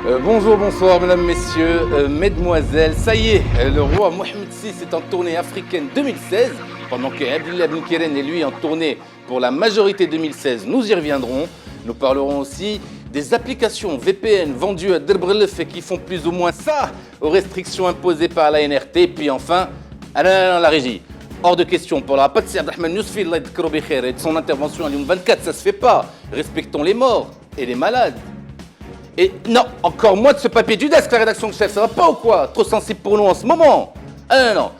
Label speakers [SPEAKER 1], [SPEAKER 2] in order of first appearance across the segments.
[SPEAKER 1] Bonjour, bonsoir, mesdames, messieurs, mesdemoiselles. Ça y est, le roi Mohamed VI est en tournée africaine 2016, pendant que Abdullah Ben Keren est lui en tournée pour la majorité 2016. Nous y reviendrons. Nous parlerons aussi des applications VPN vendues à Derbrelef et qui font plus ou moins ça aux restrictions imposées par la NRT. Et puis enfin, la régie. Hors de question, on ne parlera pas de Abdelrahman Yousfi et de son intervention à Lyon 24, ça se fait pas. Respectons les morts et les malades. Et non, encore moins de ce papier du desk, la rédaction de chef, ça va pas ou quoi? Trop sensible pour nous en ce moment. Ah non.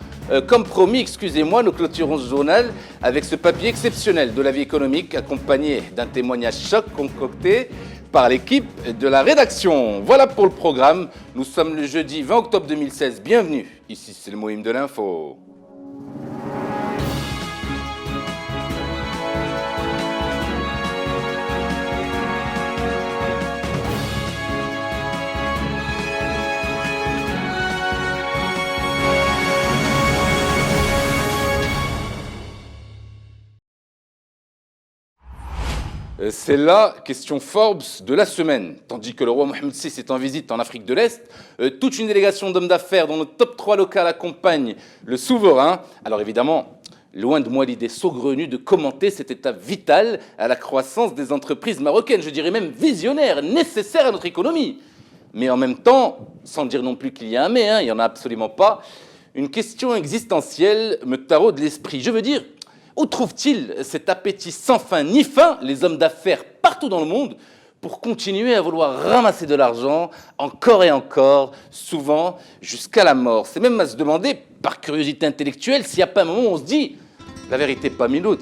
[SPEAKER 1] Comme promis, excusez-moi, nous clôturons ce journal avec ce papier exceptionnel de la vie économique accompagné d'un témoignage choc concocté par l'équipe de la rédaction. Voilà pour le programme. Nous sommes le jeudi 20 octobre 2016. Bienvenue. Ici, c'est le Mohim de l'info. C'est la question Forbes de la semaine. Tandis que le roi Mohamed VI est en visite en Afrique de l'Est, toute une délégation d'hommes d'affaires dont le top 3 local accompagne le souverain. Alors évidemment, loin de moi l'idée saugrenue de commenter cette étape vitale à la croissance des entreprises marocaines, je dirais même visionnaire, nécessaire à notre économie. Mais en même temps, sans dire non plus qu'il y a un mais, il n'y en a absolument pas, une question existentielle me taraude l'esprit. Je veux dire, où trouvent-ils cet appétit sans fin ni fin, les hommes d'affaires partout dans le monde, pour continuer à vouloir ramasser de l'argent, encore et encore, souvent jusqu'à la mort? C'est même à se demander, par curiosité intellectuelle, s'il n'y a pas un moment où on se dit « La vérité, pas miloud,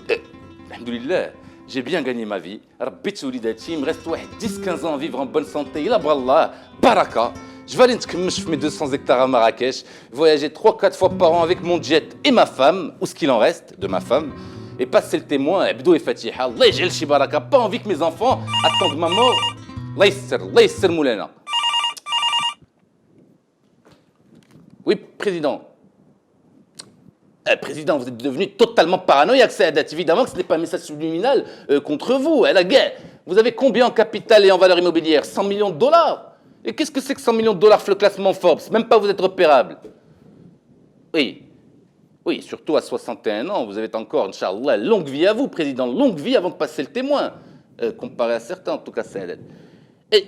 [SPEAKER 1] alhamdoulilah, j'ai bien gagné ma vie, Rabbi Tsoulidati, il me reste 10-15 ans à vivre en bonne santé, ila brallah, baraka. Je vais aller je mes 200 hectares à Marrakech, voyager 3-4 fois par an avec mon jet et ma femme, ou ce qu'il en reste de ma femme, et passer le témoin, Abdou et Fatiha. Allah yaj'al shi baraka, pas envie que mes enfants attendent ma mort. Allah yasser moulana. Oui, président. Président, vous êtes devenu totalement paranoïaque, Sadat. Évidemment que ce n'est pas un message subliminal contre vous, la guerre. Vous avez combien en capital et en valeur immobilière? 100 millions de dollars. Et qu'est-ce que c'est que 100 millions de dollars pour le classement Forbes? Même pas vous êtes repérable. Oui, surtout à 61 ans, vous avez encore, Inch'Allah, longue vie à vous, président, longue vie avant de passer le témoin, comparé à certains, en tout cas, Sadat. Et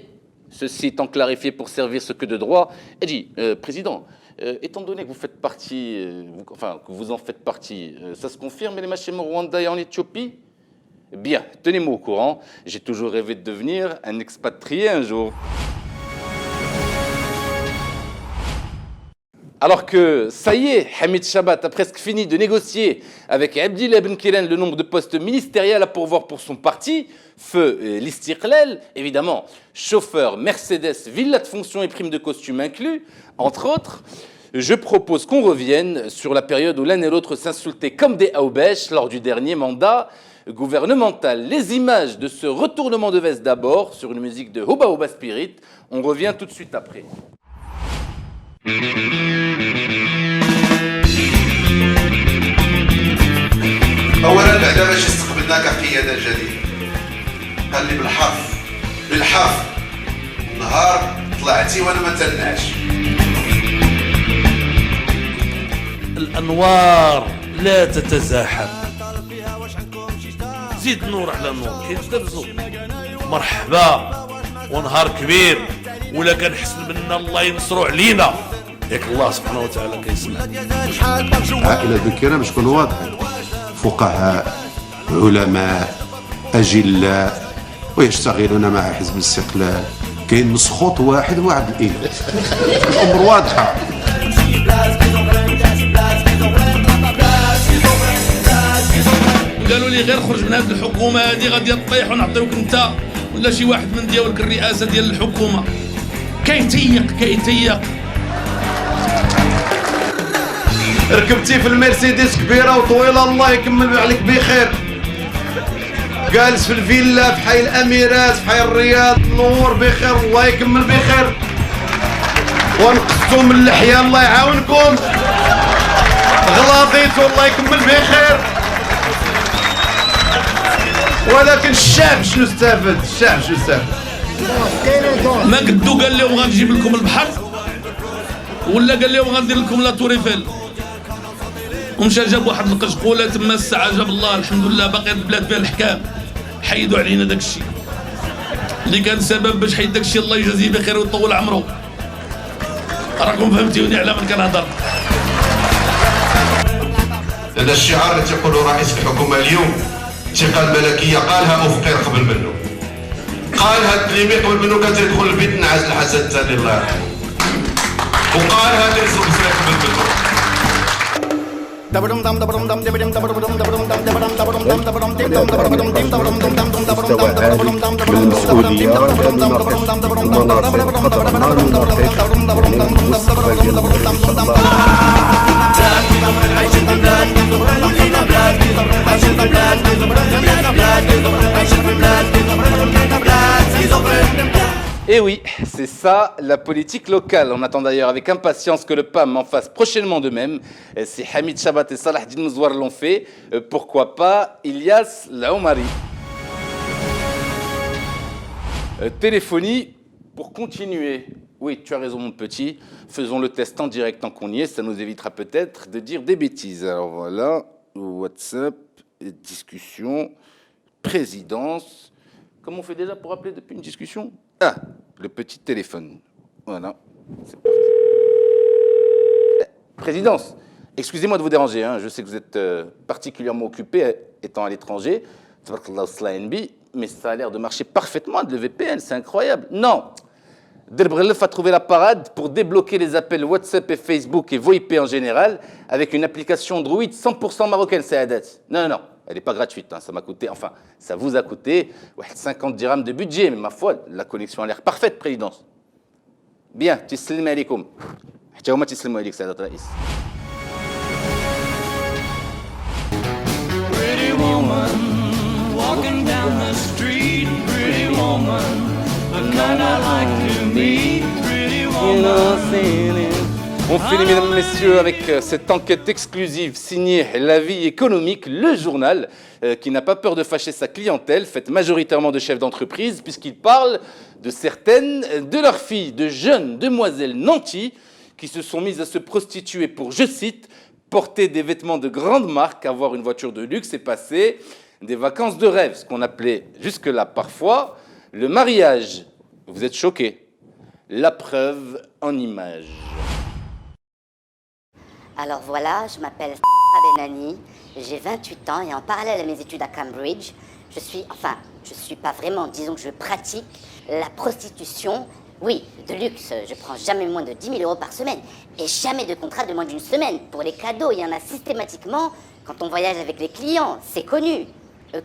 [SPEAKER 1] ceci étant clarifié pour servir ce que de droit, et dit, président, étant donné que vous faites partie, que vous en faites partie, ça se confirme, les machins au Rwanda et en Éthiopie? Bien, tenez-moi au courant, j'ai toujours rêvé de devenir un expatrié un jour. Alors que, ça y est, Hamid Chabat a presque fini de négocier avec Abdullah Ben Keren le nombre de postes ministériels à pourvoir pour son parti, feu l'Istiqlal, évidemment, chauffeur, Mercedes, villa de fonction et prime de costume inclus, entre autres, je propose qu'on revienne sur la période où l'un et l'autre s'insultaient comme des haubèches lors du dernier mandat gouvernemental. Les images de ce retournement de veste d'abord, sur une musique de Hoba Hoba Spirit, on revient tout de suite après.
[SPEAKER 2] اولا بعدا باش استقبلناك كقياده جديده قال لي بالحرف نهار طلعتي وانا ما تنعش
[SPEAKER 3] الانوار لا تتزاحم زيد نور على نور كيتدرزوا مرحبا ونهار كبير ولا كنحسن بنا الله ينصروا علينا ياك الله سبحانه وتعالى كيسمع.
[SPEAKER 4] عائلة بن كرم شكون واضح فقهاء علماء أجلاء ويشتغلون مع حزب الاستقلال كاين مسخوط واحد هو عبد الإله الأمور واضحة.
[SPEAKER 3] قالوا لي غير خرج من هذه الحكومة هذه غادي تطيح ونعطيوك انت ولا شي واحد من ديالك الرئاسة ديال الحكومة. كيتيق
[SPEAKER 4] ركبتي في المرسيدس كبيرة وطويلة الله يكمل عليك بخير جالس في الفيلا في حي الأميرات في حي الرياض نور بخير الله يكمل بخير ونقصتوا من اللحية الله يعاونكم غلاضيتوا الله يكمل بخير ولكن الشعب شنو استفد؟
[SPEAKER 3] ما قدو قال لهم غنجيب لكم البحر ولا قال لهم غندير لكم لا تور ايفل ومشى جاب واحد القشقوله تما الساعه جاب الله الحمد لله باقي البلاد فيها الحكام حيدوا علينا داك الشيء اللي كان سبب باش حيد داك الشيء الله يجازيه بخير ويطول عمره راكم فهمتوني على من كنهضر
[SPEAKER 2] هذا الشعار اللي تيقولوا رئيس الحكومه اليوم الثقه الملكيه قالها افقر قبل منه قالها التلميذ قبل منه كان تيدخل البيت نعس الحسن الثاني الله يرحمه وقالها تيرسل بسرعه قبل منه
[SPEAKER 5] مستوى عالي من المسؤولية لنناقش المناصب قدر ما نناقش المستقبل ديال المغرب إن شاء الله.
[SPEAKER 1] Et oui, c'est ça la politique locale. On attend d'ailleurs avec impatience que le PAM en fasse prochainement de même. Si Hamid Chabat et Salah Din Mouzoir l'ont fait, pourquoi pas Ilyas Laoumari. Téléphonie, pour continuer. Oui, tu as raison mon petit, faisons le test en direct tant qu'on y est, ça nous évitera peut-être de dire des bêtises. Alors voilà, WhatsApp, discussion, présidence. Comment on fait déjà pour appeler depuis une discussion? Ah, le petit téléphone. Voilà, c'est parti. Présidence, excusez-moi de vous déranger, hein. Je sais que vous êtes particulièrement occupé étant à l'étranger, mais ça a l'air de marcher parfaitement de le VPN, c'est incroyable. Non, Delbrelef a trouvé la parade pour débloquer les appels WhatsApp et Facebook et VoIP en général avec une application Android 100% marocaine, Saadat. Non, elle n'est pas gratuite, hein. Ça m'a coûté, enfin, ça vous a coûté 50 dirhams de budget, mais ma foi, la connexion a l'air parfaite, présidence. Bien, tislim alaikum. Htaouma tislimu alik, Saadat Raïs.
[SPEAKER 6] Pretty woman, walking down the street, pretty woman, the kind I like to meet, pretty woman.
[SPEAKER 1] On finit, mesdames et messieurs, avec cette enquête exclusive signée La Vie économique, le journal qui n'a pas peur de fâcher sa clientèle, faite majoritairement de chefs d'entreprise, puisqu'il parle de certaines de leurs filles, de jeunes demoiselles nanties qui se sont mises à se prostituer pour, je cite, porter des vêtements de grande marque, avoir une voiture de luxe et passer des vacances de rêve, ce qu'on appelait jusque-là parfois le mariage. Vous êtes choqués. La preuve en images.
[SPEAKER 7] Alors voilà, je m'appelle Benani, j'ai 28 ans et en parallèle à mes études à Cambridge, je suis pas vraiment, disons que je pratique la prostitution, oui, de luxe. Je prends jamais moins de 10 000 euros par semaine et jamais de contrat de moins d'une semaine. Pour les cadeaux, il y en a systématiquement quand on voyage avec les clients, c'est connu.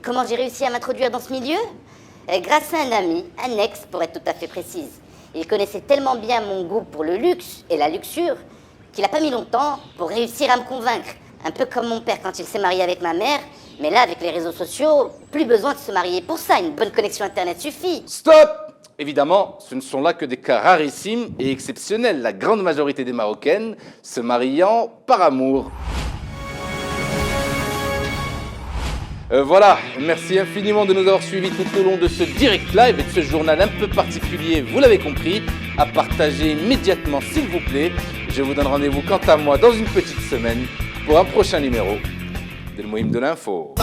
[SPEAKER 7] Comment j'ai réussi à m'introduire dans ce milieu? Grâce à un ami, un ex pour être tout à fait précise. Il connaissait tellement bien mon goût pour le luxe et la luxure qu'il n'a pas mis longtemps pour réussir à me convaincre. Un peu comme mon père quand il s'est marié avec ma mère, mais là, avec les réseaux sociaux, plus besoin de se marier pour ça, une bonne connexion Internet suffit.
[SPEAKER 1] Stop! Évidemment, ce ne sont là que des cas rarissimes et exceptionnels. La grande majorité des Marocaines se mariant par amour. Voilà, merci infiniment de nous avoir suivis tout au long de ce direct live et de ce journal un peu particulier, vous l'avez compris, à partager immédiatement s'il vous plaît. Je vous donne rendez-vous quant à moi dans une petite semaine pour un prochain numéro de Moïm de l'info.